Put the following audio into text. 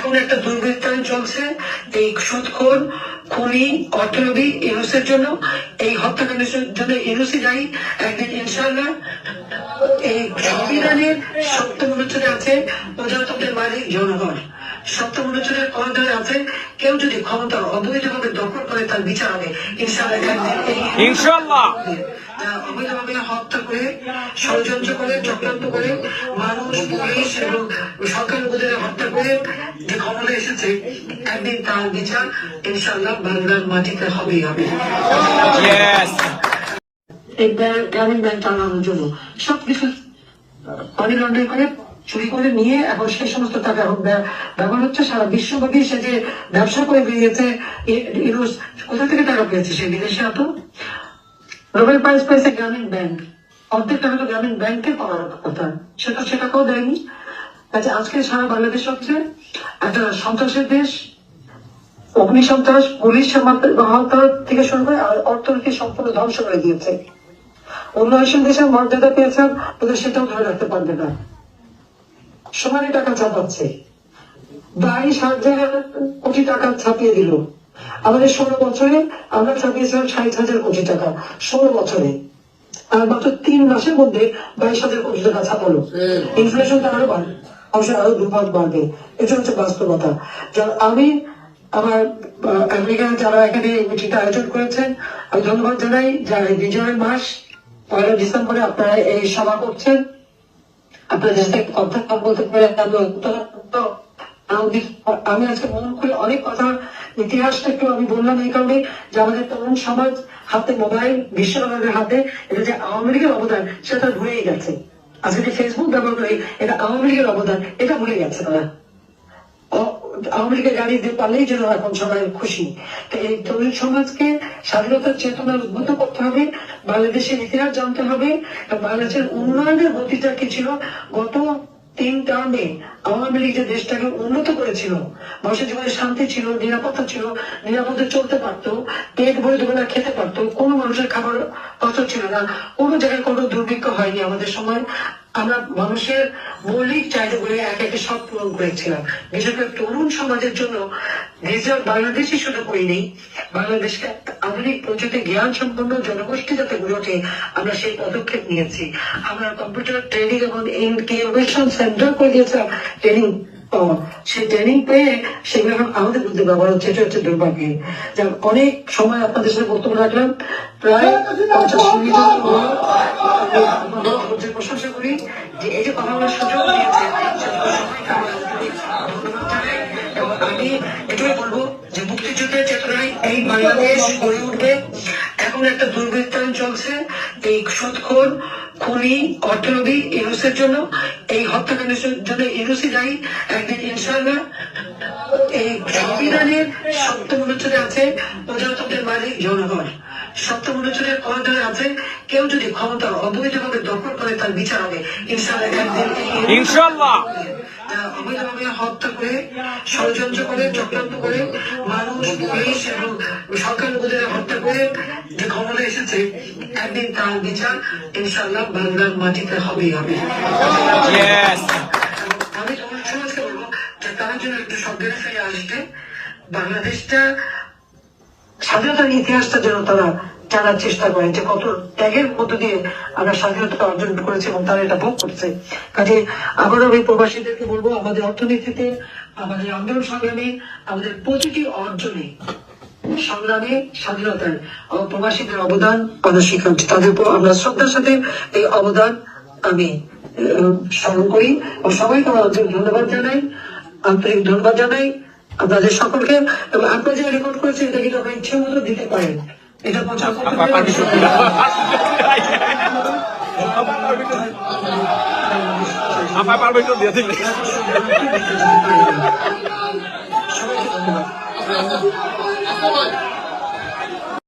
এখন একটা দুর্বৃত্তায়ন চলছে এই সুদখোর খুনি অর্থনবী ইউনুসের জন্য, এই হত্যাকাণ্ডের জন্য ইউনুসই দায়ী। একদিন ইনশাআল্লাহ এই সংবিধানের সপ্তম অনুচ্ছেদে আছে প্রজাতন্ত্রের মালিক জনগণ। সপ্তম অনুচ্ছেদের অধ্যায়ে আছে কেউ যদি ক্ষমতা অবৈধভাবে দখল করে তার বিচার হবে ইনশাআল্লাহ। অবৈধভাবে হত্যা করে, ষড়যন্ত্র করে, চক্রান্ত করে, মানুষ, পুলিশ এবং সরকার উপদেষ্টা হত্যা করে যে ক্ষমতা এসেছে, একদিন তার বিচার ইনশাআল্লাহ বাংলার মাটিতে হবেই হবে। এই গ্রামীণ ব্যাংক চালানোর জন্য সবকিছু মানি লন্ডারিং করে, চুরি করে নিয়ে এখন সেই সমস্ত টাকা এখন ব্যবহার হচ্ছে সারা বিশ্বব্যাপী। সে যে ব্যবসা করে বেরিয়েছে, কোথা থেকে টাকা পেয়েছে সে? বিদেশে এত নোবেল প্রাইজ পেয়েছে গ্রামীণ ব্যাংক, অর্ধেক টাকা তো গ্রামীণ ব্যাংকে পাওয়ার কথা, সেটাকেও দেয়নি। আচ্ছা, আজকে সারা বাংলাদেশ হচ্ছে একটা সন্ত্রাসের দেশ। অগ্নি সন্ত্রাস, পুলিশ হত্যা থেকে শুরু করে অর্থনীতি সম্পূর্ণ ধ্বংস করে দিয়েছে। উন্নয়নশীল দেশের মর্যাদা পেয়েছেন, ওদের সেটাও ধরে রাখতে পারবে না। সমানে টাকা ছাপাচ্ছে, 22,000 কোটি টাকা ছাপিয়ে দিল। আমাদের 16 বছরে আমরা ছাপিয়েছিলাম 60,000 কোটি টাকা, 16 বছরে। আর মাত্র 3 মাসের মধ্যে 22,000 কোটি টাকা ছাপালো। ইনফ্লেশন তো আরো বাড়বে, অবশ্যই আরো দুভাগ বাড়বে। এটা হচ্ছে বাস্তবতা। আমি আমার আমেরিকার যারা এখানে মিটিংটা আয়োজন করেছেন, আমি ধন্যবাদ জানাই। যারা বিজয়ের মাস 1 ডিসেম্বরে আপনারা এই সভা করছেন, আপনাদের সাথে কথা বলতে পেরে আমি আজকে মনে করি অনেক কথা। ইতিহাসটা একটু আমি বললাম এই কারণে যে আমাদের তরুণ সমাজ হাতে মোবাইল, বিশ্ববাজারের হাতে, এটা যে আওয়ামী লীগের অবদান সেটা ভুলেই গেছে। আজকে যে ফেসবুক ব্যবহার করে এটা আওয়ামী লীগের অবদান, এটা ভুলে গেছে তারা। আওয়ামী লীগের গাড়ি দিয়ে পারলেই যেন এখন সবাই খুশি। তো এই তরুণ সমাজকে স্বাধীনতার চেতনা উদ্বুদ্ধ করতে হবে, বাংলাদেশের ইতিহাস জানতে হবে। বাংলাদেশের উন্নয়নের গতিটা কি ছিল গত 3 টার্মে? আওয়ামী লীগ যে দেশটাকে উন্নত করেছিল, মানুষের জীবনে শান্তি ছিল, নিরাপত্তা ছিল, নিরাপদে চলতে পারতো, পেট ভরে দুবেলা খেতে পারতো, কোনো মানুষের খাবার কষ্ট ছিল না, কোনো জায়গায় কোনো দুর্ভিক্ষ হয়নি আমাদের সময়। আমরা মানুষের মৌলিক চাহিদাগুলো একে একে সব পূরণ করেছিলাম। বিশেষ করে তরুণ সমাজের জন্য বাংলাদেশই শুধু করিনি, বাংলাদেশকে আধুনিক প্রযুক্তি জ্ঞান সম্পন্ন জনগোষ্ঠী যাতে গড়ে ওঠে, আমরা সেই পদক্ষেপ নিয়েছি। আমরা কম্পিউটার ট্রেনিং এবং ইনকিউবেশন সেন্টার করে দিয়েছিলাম ট্রেনিং। সেই ট্রেনিং পেয়ে সেগুলো এখন আমাদের মধ্যে ব্যবহার হচ্ছে। এটা হচ্ছে দুর্ভাগ্য। যার অনেক সময় আপনাদের সাথে বক্তব্য রাখলাম, প্রায় 50 মিনিট প্রশংসা করি যে এই যে কথা বলার সুযোগ দিয়েছে। এবং আমি এটাই বলবো যে মুক্তিযুদ্ধের চেতনায় এই বাংলাদেশ গড়ে উঠবে। এখন একটা দুর্বৃত্তায়ন চলছে এই সুদখোর খুনি অর্থনবী ইউনুসের জন্য, এই হত্যাকাণ্ডের জন্য ইউনুসই দায়ী। একদিন ইনশাআল্লাহ এই সংবিধানের সপ্তম অনুচ্ছেদে আছে প্রজাতন্ত্রের মালিক জনগণ। সপ্তম অনুচ্ছেদের অধ্যায়ে আছে কেউ যদি ক্ষমতা অবৈধভাবে দখল করে তার বিচার হবে ইনশাআল্লাহ। অবৈধভাবে হত্যা করে, ষড়যন্ত্র করে, চক্রান্ত করে, মানুষ, পুলিশ এবং সরকার উপদেষ্টা হত্যা করে যে ক্ষমতা এসেছে, একদিন তার বিচার ইনশাআল্লাহ বাংলার মাটিতে হবেই হবে। আমি তরুণ সমাজকে বলবো যে তারা যেন একটু সজ্ঞানে ফিরে আসবে। বাংলাদেশটা স্বাধীনতার ইতিহাসটা যেন তারা জানার চেষ্টা করেন যে কত ত্যাগের মধ্য দিয়ে আমরা স্বাধীনতা অর্জন করেছি এবং তারা এটা ভোগ করছে। কাজে আবারও এই প্রবাসীদেরকে বলবো, আমাদের অর্থনীতিতে, আমাদের আন্দোলন সংগ্রামে, আমাদের প্রতিটি অর্জনে, সংগ্রামে, স্বাধীনতার প্রবাসীদের অবদান আমাদের শিখা উচিত। তাদের উপর আমরা শ্রদ্ধার সাথে এই অবদান আমি স্মরণ করি ও সবাইকে ধন্যবাদ জানাই, আন্তরিক ধন্যবাদ জানাই আপনাদের সকলকে। এবং আপনারা যে রেকর্ড করেছেন এটা কিন্তু আপনার ইচ্ছে মতো দিতে পারেন। এটা প্রচার করতে সবাইকে ধন্যবাদ।